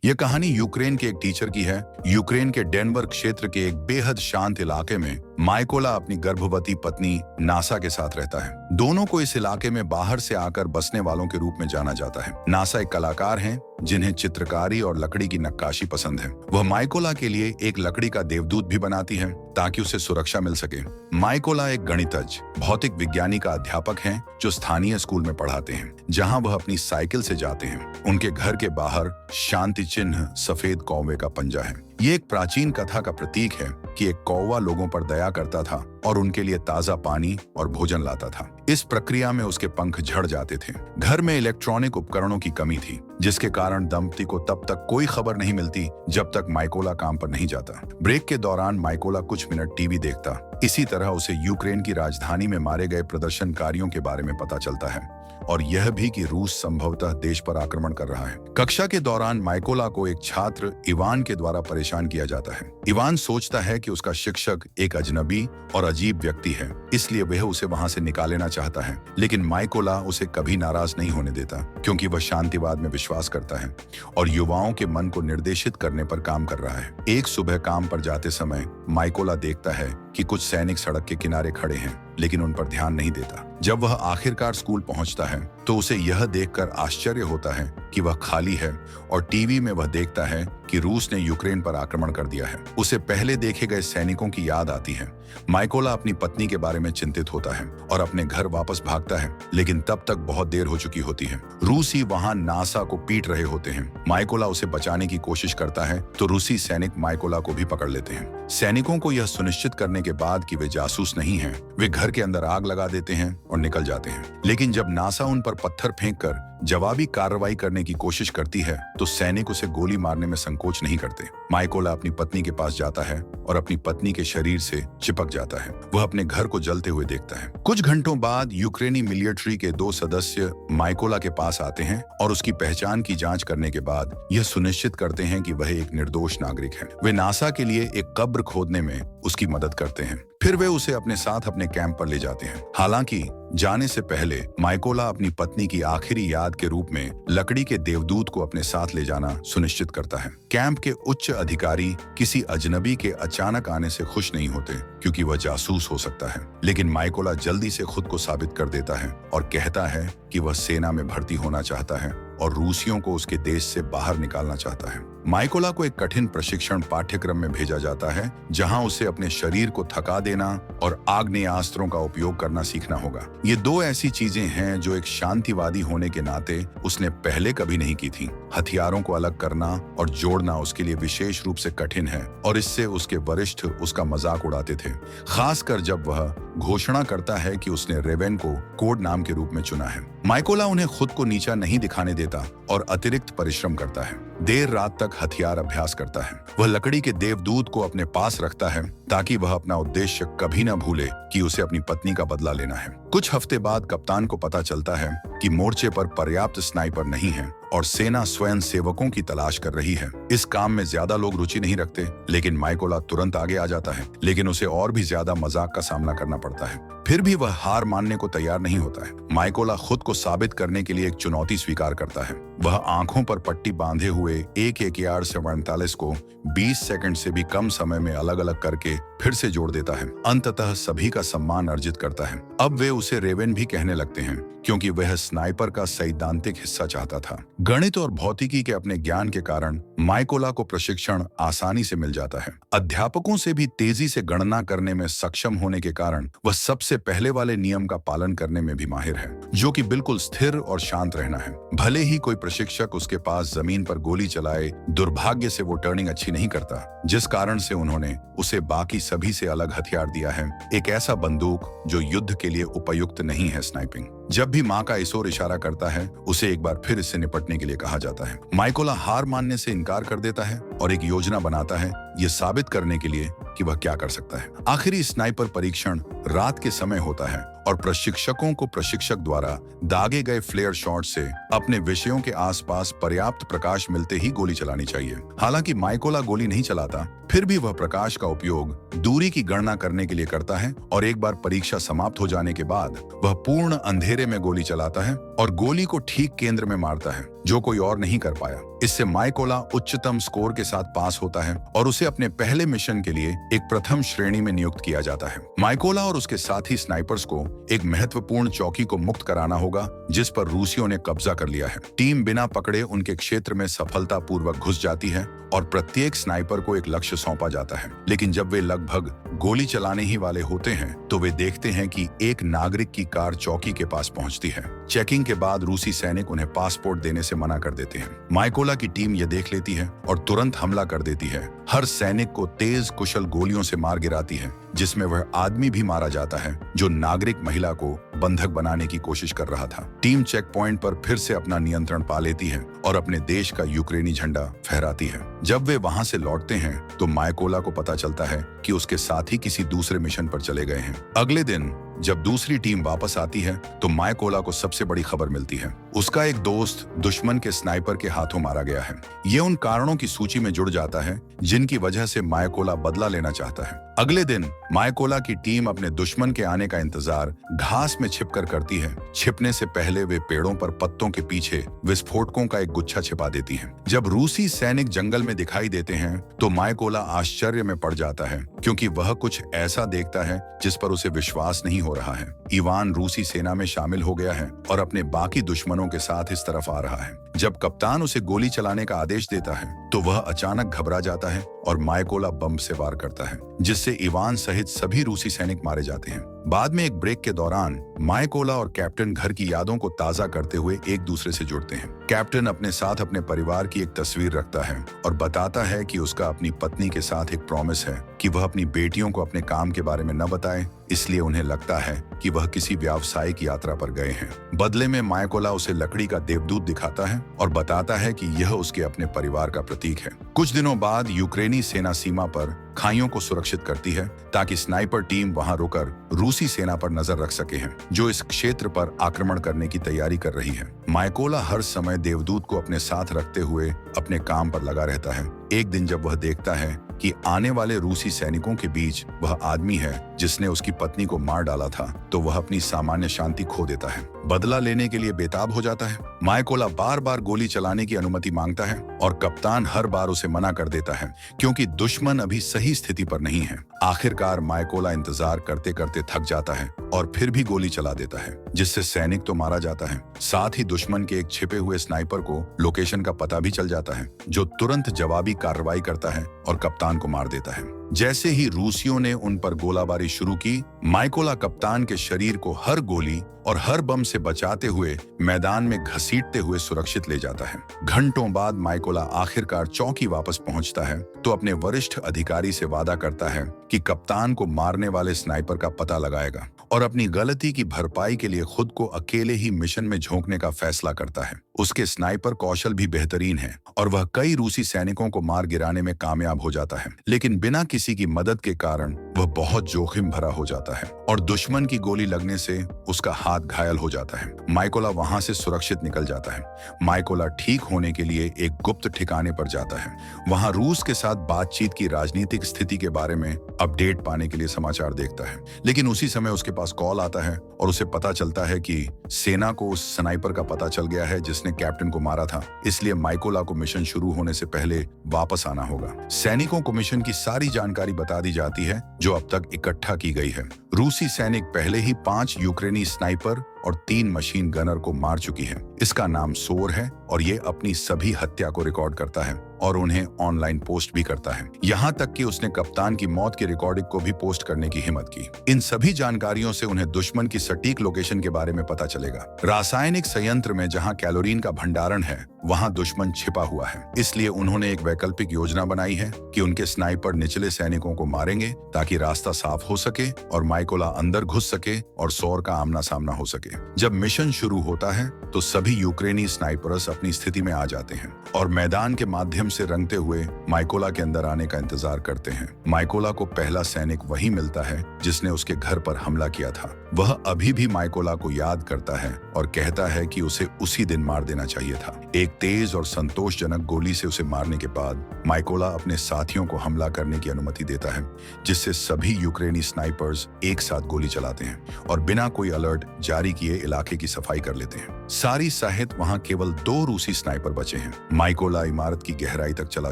यह कहानी यूक्रेन के एक टीचर की है। यूक्रेन के डेनवर क्षेत्र के एक बेहद शांत इलाके में माइकोला अपनी गर्भवती पत्नी नासा के साथ रहता है। दोनों को इस इलाके में बाहर से आकर बसने वालों के रूप में जाना जाता है। नासा एक कलाकार हैं जिन्हें चित्रकारी और लकड़ी की नक्काशी पसंद है। वह माइकोला के लिए एक लकड़ी का देवदूत भी बनाती है ताकि उसे सुरक्षा मिल सके। माइकोला एक गणितज्ञ, भौतिक विज्ञानी का अध्यापक हैं जो स्थानीय स्कूल में पढ़ाते हैं, जहां वह अपनी साइकिल से जाते हैं। उनके घर के बाहर शांति चिन्ह सफेद कौवे का पंजा है। ये एक प्राचीन कथा का प्रतीक है कि एक कौवा लोगों पर दया करता था और उनके लिए ताजा पानी और भोजन लाता था। इस प्रक्रिया में उसके पंख झड़ जाते थे। घर में इलेक्ट्रॉनिक उपकरणों की कमी थी, जिसके कारण दंपति को तब तक कोई खबर नहीं मिलती जब तक माइकोला काम पर नहीं जाता। ब्रेक के दौरान माइकोला कुछ मिनट टीवी देखता। इसी तरह उसे यूक्रेन की राजधानी में मारे गए प्रदर्शनकारियों के बारे में पता चलता है और यह भी कि रूस संभवतः देश पर आक्रमण कर रहा है। कक्षा के दौरान माइकोला को एक छात्र इवान के द्वारा परेशान किया जाता है। इवान सोचता है कि उसका शिक्षक एक अजनबी और अजीब व्यक्ति है, इसलिए वह उसे वहां से निकाल लेना चाहता है। लेकिन माइकोला उसे कभी नाराज नहीं होने देता, क्योंकि वह शांतिवाद में विश्वास करता है और युवाओं के मन को निर्देशित करने पर काम कर रहा है। एक सुबह काम पर जाते समय माइकोला देखता है कि कुछ सैनिक सड़क के किनारे खड़े हैं, लेकिन उन पर ध्यान नहीं देता। जब वह आखिरकार स्कूल पहुंचता है तो उसे यह देखकर आश्चर्य होता है कि वह खाली है और टीवी में वह देखता है कि रूस ने यूक्रेन पर आक्रमण कर दिया है। उसे पहले देखे गए सैनिकों की याद आती है। माइकोला अपनी पत्नी के बारे में चिंतित होता है और अपने घर वापस भागता है, लेकिन तब तक बहुत देर हो चुकी होती है। रूसी वहां नासा को पीट रहे होते हैं। माइकोला उसे बचाने की कोशिश करता है तो रूसी सैनिक माइकोला को भी पकड़ लेते हैं। सैनिकों को यह सुनिश्चित करने के बाद कि वे जासूस नहीं हैं, वे घर के अंदर आग लगा देते हैं और निकल जाते हैं। लेकिन जब नासा उन पर पत्थर फेंककर जवाबी कार्रवाई करने की कोशिश करती है तो सैनिक उसे गोली मारने में संकोच नहीं करते। माइकोला अपनी पत्नी के पास जाता है और अपनी पत्नी के शरीर से चिपक जाता है। वह अपने घर को जलते हुए देखता है। कुछ घंटों बाद यूक्रेनी मिलिट्री के 2 सदस्य माइकोला के पास आते हैं और उसकी पहचान की जांच करने के बाद यह सुनिश्चित करते हैं कि वह एक निर्दोष नागरिक है। वे नासा के लिए एक कब्र खोदने में उसकी मदद करते हैं। फिर वे उसे अपने साथ अपने कैंप पर ले जाते हैं। हालांकि जाने से पहले माइकोला अपनी पत्नी की आखिरी याद के रूप में लकड़ी के देवदूत को अपने साथ ले जाना सुनिश्चित करता है। कैंप के उच्च अधिकारी किसी अजनबी के अचानक आने से खुश नहीं होते, क्योंकि वह जासूस हो सकता है। लेकिन माइकोला जल्दी से खुद को साबित कर देता है और कहता है कि वह सेना में भर्ती होना चाहता है और रूसियों को उसके देश से बाहर निकालना चाहता है। माइकोला को एक कठिन प्रशिक्षण पाठ्यक्रम में भेजा जाता है, जहां उसे अपने शरीर को थका देना और आग्नेयास्त्रों का उपयोग करना सीखना होगा। ये 2 ऐसी चीजें हैं जो एक शांतिवादी होने के नाते उसने पहले कभी नहीं की थी। हथियारों को अलग करना और जोड़ना उसके लिए विशेष रूप से कठिन है और इससे उसके वरिष्ठ उसका मजाक उड़ाते थे, खासकर जब वह घोषणा करता है कि उसने रेवेन को कोड नाम के रूप में चुना है। माइकोला उन्हें खुद को नीचा नहीं दिखाने देता और अतिरिक्त परिश्रम करता है। देर रात तक हथियार अभ्यास करता है। वह लकड़ी के देवदूत को अपने पास रखता है ताकि वह अपना उद्देश्य कभी न भूले कि उसे अपनी पत्नी का बदला लेना है। कुछ हफ्ते बाद कप्तान को पता चलता है कि मोर्चे पर पर्याप्त स्नाइपर नहीं है और सेना स्वयं सेवकों की तलाश कर रही है। इस काम में ज्यादा लोग रुचि नहीं रखते, लेकिन माइकोला तुरंत आगे आ जाता है। लेकिन उसे और भी ज्यादा मजाक का सामना करना पड़ता है। फिर भी वह हार मानने को तैयार नहीं होता है। माइकोला खुद को साबित करने के लिए एक चुनौती स्वीकार करता है। वह आंखों पर पट्टी बांधे हुए एक यार्ड से 48 को 20 सेकंड से भी कम समय में अलग अलग करके फिर से जोड़ देता है। अंततः सभी का सम्मान अर्जित करता है। अब वे उसे रेवेन भी कहने लगते हैं, क्योंकि वह स्नाइपर का सैद्धांतिक हिस्सा चाहता था। गणित और भौतिकी के अपने ज्ञान के कारण माइकोला को प्रशिक्षण आसानी से मिल जाता है। अध्यापकों से भी तेजी से गणना करने में सक्षम होने के कारण वह सबसे पहले वाले नियम का पालन करने में भी माहिर है, जो कि बिल्कुल स्थिर और शांत रहना है। भले ही कोई प्रशिक्षक उसके पास जमीन पर गोली चलाए, दुर्भाग्य से वो टर्निंग अच्छी नहीं करता, जिस कारण से उन्होंने उसे बाकी सभी से अलग हथियार दिया है, एक ऐसा बंदूक जो युद्ध के लिए उपयुक्त नहीं है, स्नाइपिंग। जब भी माँ का इस ओर इशारा करता है, उसे एक बार फिर इससे निपटने के लिए कहा जाता है। माइकोला हार मानने से इनकार कर देता है और एक योजना बनाता है, ये साबित करने के लिए कि वह क्या कर सकता है। आखिरी स्नाइपर परीक्षण रात के समय होता है और प्रशिक्षकों को प्रशिक्षक द्वारा दागे गए फ्लेयर शॉट से अपने विषयों के आसपास पर्याप्त प्रकाश मिलते ही गोली चलानी चाहिए। हालांकि माइकोला गोली नहीं चलाता, फिर भी वह प्रकाश का उपयोग दूरी की गणना करने के लिए करता है और एक बार परीक्षा समाप्त हो जाने के बाद वह पूर्ण अंधेरे में गोली चलाता है और गोली को ठीक केंद्र में मारता है, जो कोई और नहीं कर पाया। इससे माइकोला उच्चतम स्कोर के साथ पास होता है और उसे अपने पहले मिशन के लिए एक प्रथम श्रेणी में नियुक्त किया जाता है। माइकोला और उसके साथी स्नाइपर्स को एक महत्वपूर्ण चौकी को मुक्त कराना होगा, जिस पर रूसियों ने कब्जा कर लिया है। टीम बिना पकड़े उनके क्षेत्र में सफलतापूर्वक घुस जाती है और प्रत्येक स्नाइपर को एक लक्ष्य सौंपा जाता है। लेकिन जब वे लगभग गोली चलाने ही वाले होते हैं तो वे देखते हैं कि एक नागरिक की कार चौकी के पास पहुंचती है। चेकिंग के बाद रूसी सैनिक उन्हें पासपोर्ट देने से मना कर देते हैं। माइकोला की टीम यह देख लेती है और तुरंत हमला कर देती है। हर सैनिक को तेज कुशल गोलियों से मार गिराती है, जिसमें वह आदमी भी मारा जाता है जो नागरिक महिला को बंधक बनाने की कोशिश कर रहा था। टीम चेक पॉइंट पर फिर से अपना नियंत्रण पा लेती है और अपने देश का यूक्रेनी झंडा फहराती है। जब वे वहां से लौटते हैं तो माइकोला को पता चलता है कि उसके साथी किसी दूसरे मिशन पर चले गए हैं। अगले दिन जब दूसरी टीम वापस आती है तो माइकोला को सबसे बड़ी खबर मिलती है। उसका एक दोस्त दुश्मन के स्नाइपर के हाथों मारा गया है। ये उन कारणों की सूची में जुड़ जाता है जिनकी वजह से माइकोला बदला लेना चाहता है। अगले दिन माइकोला की टीम अपने दुश्मन के आने का इंतजार घास में छिपकर करती है। छिपने से पहले वे पेड़ों पर पत्तों के पीछे विस्फोटकों का एक गुच्छा छिपा देती हैं। जब रूसी सैनिक जंगल में दिखाई देते हैं तो माइकोला आश्चर्य में पड़ जाता है, क्योंकि वह कुछ ऐसा देखता है जिस पर उसे विश्वास नहीं हो रहा है। इवान रूसी सेना में शामिल हो गया है और अपने बाकी दुश्मनों के साथ इस तरफ आ रहा है। जब कप्तान उसे गोली चलाने का आदेश देता है तो वह अचानक घबरा जाता है और माइकोला बम से वार करता है, जिससे इवान सहित सभी रूसी सैनिक मारे जाते हैं। बाद में एक ब्रेक के दौरान माइकोला और कैप्टन घर की यादों को ताजा करते हुए एक दूसरे से जुड़ते हैं। कैप्टन अपने साथ अपने परिवार की एक तस्वीर रखता है और बताता है कि उसका अपनी पत्नी के साथ एक प्रॉमिस है कि वह अपनी बेटियों को अपने काम के बारे में न बताए, इसलिए उन्हें लगता है कि वह किसी व्यावसायिक यात्रा पर गए हैं। बदले में माइकोला उसे लकड़ी का देवदूत दिखाता है और बताता है कि यह उसके अपने परिवार का प्रतीक है। कुछ दिनों बाद यूक्रेनी सेना सीमा पर खाइयों को सुरक्षित करती है ताकि स्नाइपर टीम वहां रुकर रूसी सेना पर नजर रख सके हैं, जो इस क्षेत्र पर आक्रमण करने की तैयारी कर रही है। माइकोला हर समय देवदूत को अपने साथ रखते हुए अपने काम पर लगा रहता है। एक दिन जब वह देखता है कि आने वाले रूसी सैनिकों के बीच वह आदमी है जिसने उसकी पत्नी को मार डाला था, तो वह अपनी सामान्य शांति खो देता है। बदला लेने के लिए बेताब हो जाता है। माइकोला बार बार गोली चलाने की अनुमति मांगता है और कप्तान हर बार उसे मना कर देता है, क्योंकि दुश्मन अभी सही स्थिति पर नहीं है। आखिरकार माइकोला इंतजार करते करते थक जाता है और फिर भी गोली चला देता है, जिससे सैनिक तो मारा जाता है, साथ ही दुश्मन के एक छिपे हुए स्नाइपर को लोकेशन का पता भी चल जाता है, जो तुरंत जवाबी कार्रवाई करता है और कप्तान को मार देता है। जैसे ही रूसियों ने उन पर गोलाबारी शुरू की, माइकोला कप्तान के शरीर को हर गोली और हर बम से बचाते हुए मैदान में घसीटते हुए सुरक्षित ले जाता है। घंटों बाद माइकोला आखिरकार चौकी वापस पहुंचता है तो अपने वरिष्ठ अधिकारी से वादा करता है कि कप्तान को मारने वाले स्नाइपर का पता लगाएगा और अपनी गलती की भरपाई के लिए खुद को अकेले ही मिशन में झोंकने का फैसला करता है। उसके स्नाइपर कौशल भी बेहतरीन है और वह कई रूसी सैनिकों को मार गिराने में कामयाब हो जाता है, लेकिन बिना किसी की मदद के कारण वह बहुत जोखिम भरा हो जाता है और दुश्मन की गोली लगने से उसका हाथ घायल हो जाता है। माइकोला वहां से सुरक्षित निकल जाता है। माइकोला ठीक होने के लिए एक गुप्त ठिकाने पर जाता है। वहां रूस के साथ बातचीत की राजनीतिक स्थिति के बारे में अपडेट पाने के लिए समाचार देखता है, लेकिन उसी समय उसके पास कॉल आता है और उसे पता चलता है कि सेना को उस स्नाइपर का पता चल गया है जिसने कैप्टन को मारा था, इसलिए माइकोला को मिशन शुरू होने से पहले वापस आना होगा। सैनिकों को मिशन की सारी जानकारी बता दी जाती है जो अब तक इकट्ठा की गई है। रूसी सैनिक पहले ही 5 यूक्रेनी स्नाइपर और 3 मशीन गनर को मार चुकी है। इसका नाम सोर है और ये अपनी सभी हत्या को रिकॉर्ड करता है और उन्हें ऑनलाइन पोस्ट भी करता है। यहाँ तक कि उसने कप्तान की मौत की रिकॉर्डिंग को भी पोस्ट करने की हिम्मत की। इन सभी जानकारियों से उन्हें दुश्मन की सटीक लोकेशन के बारे में पता चलेगा। रासायनिक संयंत्र में जहाँ कैलोरीन का भंडारण है वहां दुश्मन छिपा हुआ है। इसलिए उन्होंने एक वैकल्पिक योजना बनाई है कि उनके स्नाइपर निचले सैनिकों को मारेंगे ताकि रास्ता साफ हो सके और माइकोला अंदर घुस सके और सौर का आमना सामना हो सके। जब मिशन शुरू होता है तो सभी यूक्रेनी स्नाइपर्स अपनी स्थिति में आ जाते हैं और मैदान के माध्यम से रंगते हुए माइकोला के अंदर आने का इंतजार करते हैं। माइकोला को पहला सैनिक वही मिलता है जिसने उसके घर पर हमला किया था। वह अभी भी माइकोला को याद करता है और कहता है कि उसे उसी दिन मार देना चाहिए था। एक तेज और संतोषजनक गोली से उसे मारने के बाद माइकोला अपने साथियों को हमला करने की अनुमति देता है, जिससे सभी यूक्रेनी स्नाइपर्स एक साथ गोली चलाते हैं और बिना कोई अलर्ट जारी किए इलाके की सफाई कर लेते हैं। सारी साहित वहां केवल 2 रूसी स्नाइपर बचे हैं। माइकोला इमारत की गहराई तक चला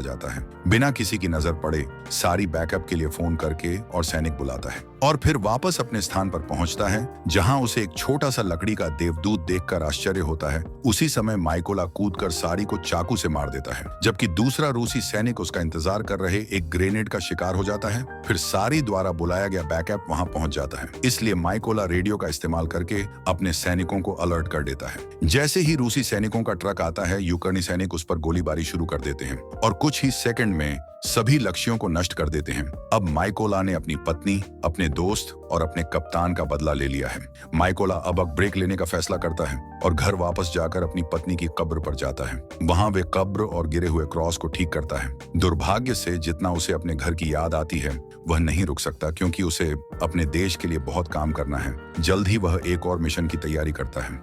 जाता है, बिना किसी की नजर पड़े सारी बैकअप के लिए फोन करके और सैनिक बुलाता है और फिर वापस अपने स्थान पर पहुंचता है, जहां उसे एक छोटा सा लकड़ी का देवदूत देखकर आश्चर्य होता है। उसी समय माइकोला कूदकर सारी को चाकू से मार देता है, जबकि दूसरा रूसी सैनिक उसका इंतजार कर रहे एक ग्रेनेड का शिकार हो जाता है। फिर सारी द्वारा बुलाया गया बैकअप वहां पहुंच जाता है, इसलिए माइकोला रेडियो का इस्तेमाल करके अपने सैनिकों को अलर्ट कर देता है। जैसे ही रूसी सैनिकों का ट्रक आता है, यूक्रेनी सैनिक उस पर गोलीबारी शुरू कर देते हैं और कुछ ही सेकंड में सभी लक्ष्यों को नष्ट कर देते हैं। अब माइकोला ने अपनी पत्नी, अपने दोस्त और अपने कप्तान का बदला ले लिया है। माइकोला अब ब्रेक लेने का फैसला करता है और घर वापस जाकर अपनी पत्नी की कब्र पर जाता है। वहां वे कब्र और गिरे हुए क्रॉस को ठीक करता है। दुर्भाग्य से जितना उसे अपने घर की याद आती है, वह नहीं रुक सकता, क्योंकि उसे अपने देश के लिए बहुत काम करना है। जल्द ही वह एक और मिशन की तैयारी करता है।